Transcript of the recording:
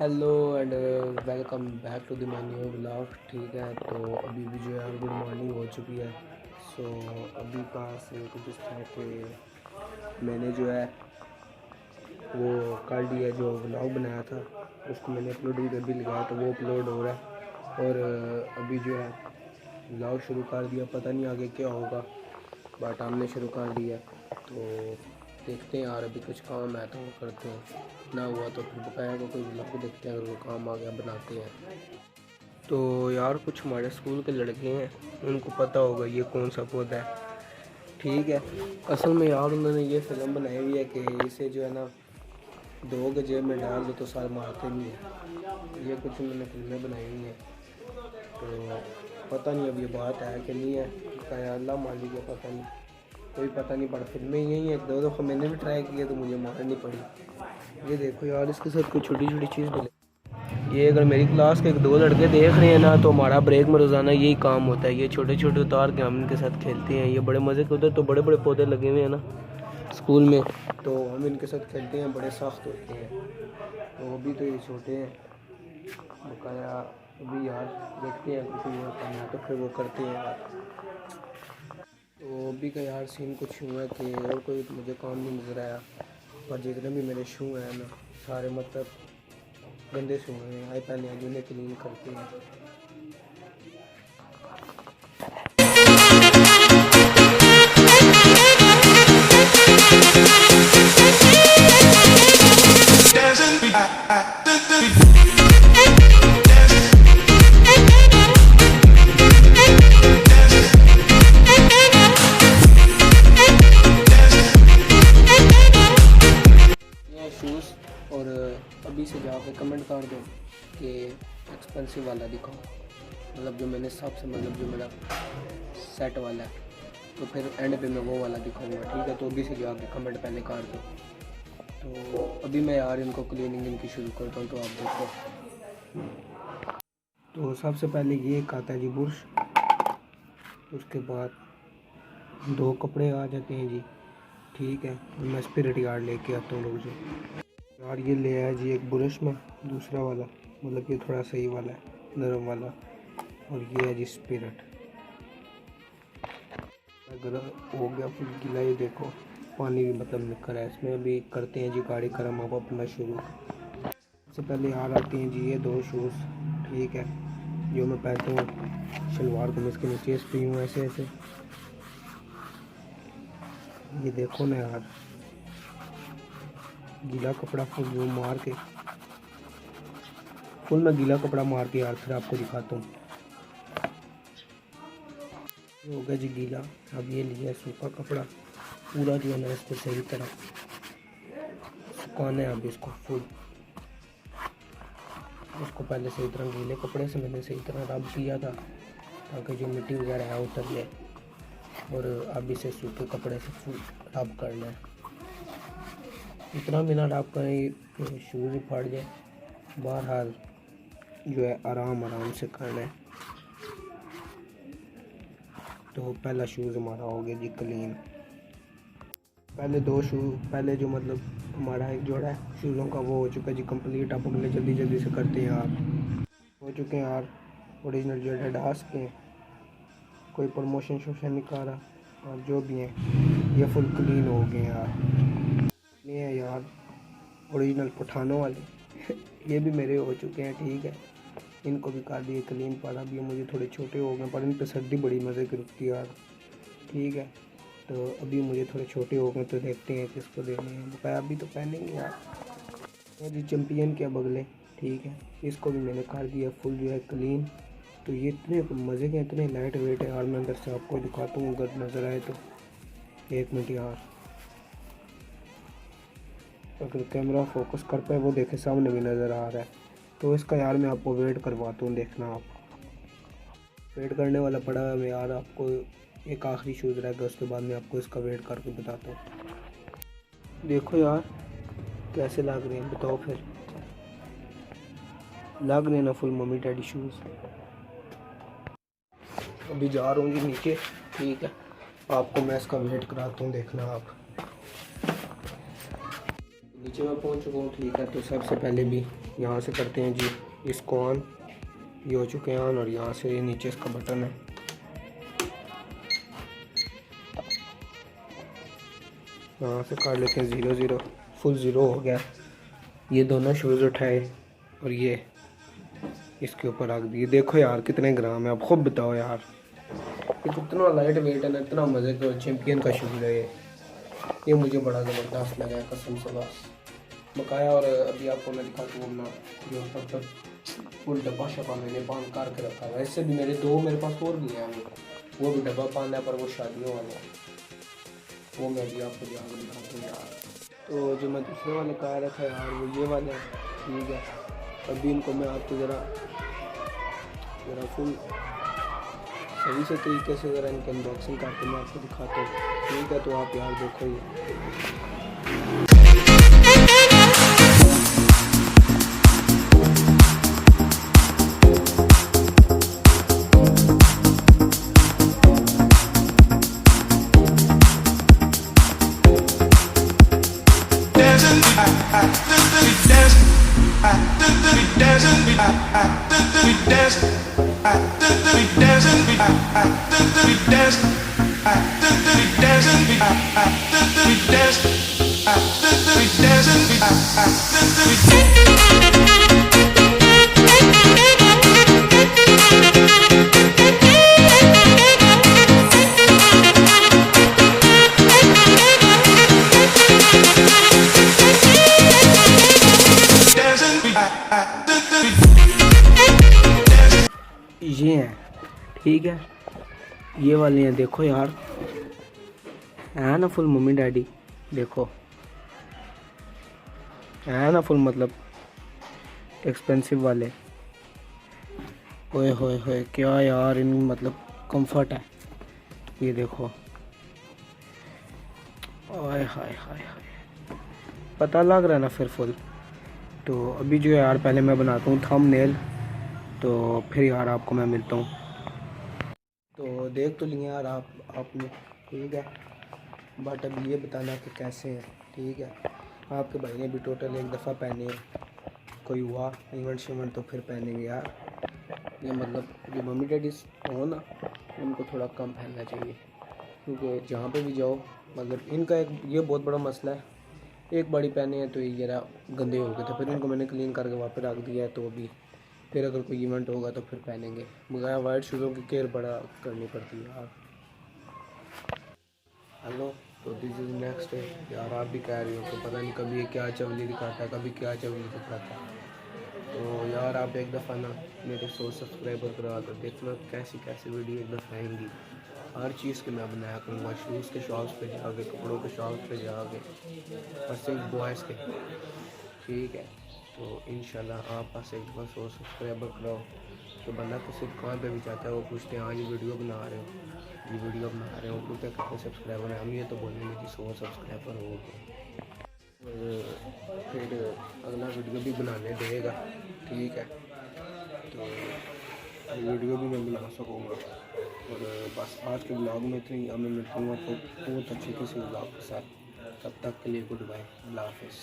Hello and welcome back to the my new blog. ठीक है, तो अभी भी जो है गुड मॉर्निंग हो चुकी है। सो अभी कहाँ से कुछ इस तरह के मैंने जो है वो कल दिया जो ब्लॉग बनाया था उसको मैंने अपलोड कर भी लगाया, तो वो अपलोड हो रहा है। और अभी जो है ब्लॉग शुरू कर दिया, पता नहीं आगे क्या होगा, बट हमने शुरू कर दिया। तो देखते हैं यार, अभी कुछ काम है तो वो करते हैं, ना हुआ तो फिर बकाया को कोई ब्लॉग देखते हैं, अगर वो काम आ गया बनाते हैं। तो यार कुछ हमारे स्कूल के लड़के हैं, उनको पता होगा ये कौन सा पौधा है। ठीक है, असल में यार उन्होंने ये फिल्म बनाई हुई है कि इसे जो है ना 2 जेब में डाल दो तो साल मारते नहीं है। ये कुछ उन्होंने फिल्में बनाई हुई हैं, तो पता नहीं अब ये बात है कि नहीं है, क्या अल्लाह मालिक है, पता नहीं, कोई पता नहीं। पर फिल्में यही है, 2 दफ़ा मैंने भी ट्राई किया तो मुझे मारनी पड़ी। ये देखो यार, इसके साथ कोई छोटी छोटी चीज़ मिले। ये अगर मेरी क्लास के 2 लड़के देख रहे हैं ना, तो हमारा ब्रेक में रोज़ाना यही काम होता है। ये छोटे छोटे उतार के हम इनके साथ खेलते हैं। ये बड़े मज़े के, उधर तो बड़े बड़े पौधे लगे हुए हैं ना स्कूल में, तो हम इनके साथ खेलते हैं, बड़े सख्त होते हैं। तो अभी तो ये छोटे हैं बकाया, अभी यार देखते हैं कुछ और करना है तो फिर वो करते हैं यार। तो अभी का यार सीन कुछ हुआ है कि और कोई मुझे काम नहीं नज़र आया, पर जितने भी मेरे शू हैं ना सारे मतलब गंदे शू हैं, आई पहले आज उन्हें क्लीन करते हैं। शूज़ और अभी से जाके कमेंट कर दो कि एक्सपेंसिव वाला दिखाओ, मतलब जो मैंने सबसे मतलब जो मेरा सेट वाला है, तो फिर एंड पे मैं वो वाला दिखाऊंगा। ठीक है, तो अभी से जाके कमेंट पहले कर दो। तो अभी मैं यार इनको क्लीनिंग इनकी शुरू करता हूँ, तो आप देखो। तो सबसे पहले ये एक आता है जी बुरश, उसके बाद 2 कपड़े आ जाते हैं जी। ठीक है, और मैं स्पिरिट यार्ड लेके आता हूँ लोग जो यार, ये ले आया जी एक ब्रश में दूसरा वाला, मतलब ये थोड़ा सही वाला है, नरम वाला। और ये है जी स्पिरिट। अगर हो गया फुल गीला, ये देखो पानी भी मतलब निकल है इसमें। अभी करते हैं जी गाड़ी गर्म अब अपना शुरू। सबसे पहले यार आते हैं जी ये 2 शूज़। ठीक है, जो मैं पहनता हूँ शलवार को मैं इसके नीचे स्पी हूँ ऐसे ऐसे। ये देखो ना यार, गीला कपड़ा फुल वो मार के, फुल मैं गीला कपड़ा मार के यार फिर आपको दिखाता हूँ। हो गया जी गीला। अब ये लिया सूखा कपड़ा, पूरा जो है ना इसको सही तरह सुखाना है। अब इसको फुल, इसको पहले सही तरह गीले कपड़े से मैंने सही तरह रब किया था ताकि जो मिट्टी वगैरह है उतर जाए। और अब इसे सूखे कपड़े से फुल रब करना है, इतना भी ना रब करें कि शूज़ ही फट जाए। बहरहाल जो है आराम आराम से करना है। तो पहला शूज़ हमारा हो गया जी क्लीन। पहले 2 शू, पहले जो मतलब हमारा एक जोड़ा है शूज़ों का वो हो चुका है जी कंप्लीट। आप अगले जल्दी जल्दी से करते हैं यार, हो चुके हैं यार ओरिजिनल जो एडिडास के, कोई प्रमोशन शोशन नहीं कर रहा। और जो भी हैं ये फुल क्लीन हो गए यार। ये है यार ओरिजिनल पठानों वाले ये भी मेरे हो चुके हैं। ठीक है, इनको भी कर दिए क्लीन, पर अब ये मुझे थोड़े छोटे हो गए, पर इन पर सर्दी बड़ी मज़े की रुकती है यार। ठीक है, तो अभी मुझे थोड़े छोटे हो गए, तो देखते हैं किसको देने हैं, बकाया अभी तो पहनेंगे यार। ये जी चैम्पियन के बगले। ठीक है, इसको भी मैंने कर दिया फुल जो है क्लीन। तो ये इतने मज़े के, इतने लाइट वेट है यार, मैं अंदर से आपको दिखाता हूँ अगर नज़र आए तो। 1 मिनट यार, अगर कैमरा फोकस कर पाए वो देखे सामने भी नज़र आ रहा है। तो इसका यार मैं आपको वेट करवाता हूँ, देखना आप। वेट करने वाला पड़ा है मैं यार, आपको एक आखिरी शूज़ रहेगा, उसके बाद मैं आपको इसका वेट करके बताता हूँ। देखो यार कैसे लग रहे हैं, बताओ फिर। लग रहे हैं ना फुल मम्मी डैडी शूज़। अभी जा रहा हूँ जी नीचे। ठीक है, आपको मैं इसका वेट कराता हूँ, देखना आप। नीचे मैं पहुंच चुका हूँ, ठीक है। तो सबसे पहले भी यहाँ से करते हैं जी इसको ऑन, ये हो चुके हैं ऑन, और यहाँ से नीचे इसका बटन है, यहाँ से काट लेते हैं 0 0, फुल 0 हो गया। ये दोनों शूज़ उठाए और ये इसके ऊपर रख दिए। देखो यार कितने ग्राम है, आप खुद बताओ यार, ये कितना लाइट वेट है ना, इतना मज़े का चैम्पियन का शूज़ है ये मुझे बड़ा ज़बरदस्त लगा है कसम से। बस बकाया, और अभी आपको मैं दिखाता हूँ अपना जो मतलब फुल डब्बा शब्बा मैंने बांध करके रखा है। ऐसे भी मेरे पास और भी हैं, वो भी डब्बा बांधा है, पर वो शादियों वाले हैं, वो मैं भी आपको जाकर दिखाता हूँ यार। तो जो मैं दूसरे वाले कहा रखा है यार, वो ये वाले हैं, ठीक है। अभी इनको मैं आपको ज़रा फुल सही से तरीके से ज़रा इनकी अनबॉक्सिंग करके मैं आपको दिखाता हूँ, ठीक है। तो आप यार देखो ये ये हैं, ठीक है। ये वाले हैं, देखो यार है ना फुल मम्मी डैडी, देखो है ना फुल मतलब एक्सपेंसिव वाले। ओए होए होए क्या यार इन मतलब कंफर्ट है, ये देखो। ओए हाय हाय हाय, पता लग रहा है ना फिर फुल। तो अभी जो है यार पहले मैं बनाता हूँ थंबनेल, तो फिर यार आपको मैं मिलता हूँ। तो देख तो लिए यार आपने, ठीक है। बट अब ये बताना कि कैसे हैं, ठीक है। आपके भाई ने भी टोटल एक दफ़ा पहने, कोई हुआ इवेंट शिवेंट तो फिर पहनेंगे यार। ये मतलब जो मम्मी डैडी हो ना, उनको थोड़ा कम पहनना चाहिए, क्योंकि जहाँ पे भी जाओ मतलब इनका एक ये बहुत बड़ा मसला है, एक बाड़ी पहने हैं तो ये जरा गंदे हो गए थे, फिर इनको मैंने क्लीन करके वापस रख दिया है। तो अभी फिर अगर कोई इवेंट होगा तो फिर पहनेंगे, मगर वाइट शूज़ों की केयर बड़ा करनी पड़ती है यार। हेलो, तो दिस इज़ नेक्स्ट यार, आप भी कह रही हो तो पता नहीं कभी ये क्या चवली दिखाता है, कभी क्या चवली दिखाता है। तो यार आप एक दफ़ा ना मेरे 100 सब्सक्राइबर करा दो, देखना कैसी कैसी वीडियो एक दफ़ा आएंगी। हर चीज़ के मैं बनाया करूँगा, शूज़ के शॉप्स पे जाके, कपड़ों के शॉप्स पे जाके, और सिर्फ बॉयज़ के, ठीक है। तो इंशाल्लाह आप पास एक बार 100 सब्सक्राइबर कराओ, तो बंदा किसी दुकान पे भी जाता है, वो पूछते हैं हाँ ये वीडियो बना रहे हो, ये वीडियो बना रहे हो, तो क्या कितने सब्सक्राइबर हैं, हम ये तो बोलेंगे कि 100 सब्सक्राइबर हो गए, और फिर अगला वीडियो भी बनाने देगा, ठीक है। तो वीडियो भी मैं बना सकूँगा। और बस आज के ब्लॉग में इतनी, मैं मिलता हूँ आपको बहुत अच्छे किसी ब्लॉग के साथ, तब तक के लिए गुड बाय, अल्लाह हाफिज़।